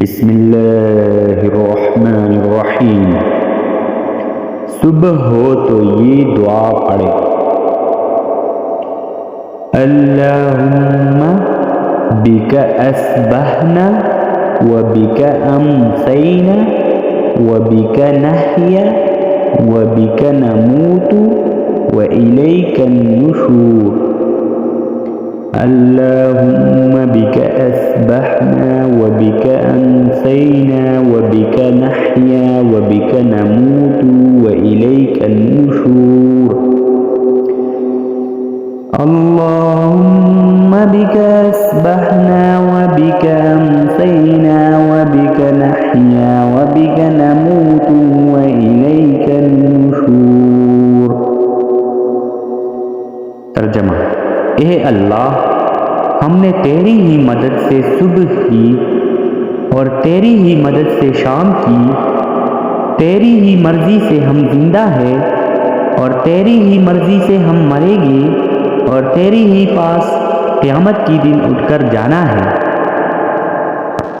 बिस्मिल्लाहिर्रहमानिर्रहीम। सुबह हो तो ये दुआ पढ़े, अल्लाहुम्मा बिका अस्बहना व बिका अमसैना व बिका नहया व बिका नमूतु व इलैका नुशूर। अल्लाहुम्मा बिका अस्बहना व बिका अमसैना व बिका नहया व बिका नमूतु व इलैका नुशूर। अल्लाहुम्मा बिका अस्बहना व बिका अमसैना व बिका नहया व बिका नमूतु व इलैका नुशूर। तर्जमा: ए अल्लाह, हमने तेरी ही मदद से सुबह की और तेरी ही मदद से शाम की। तेरी ही मर्जी से हम जिंदा है और तेरी ही मर्जी से हम मरेंगे और तेरी ही पास क़यामत की दिन उठकर जाना है।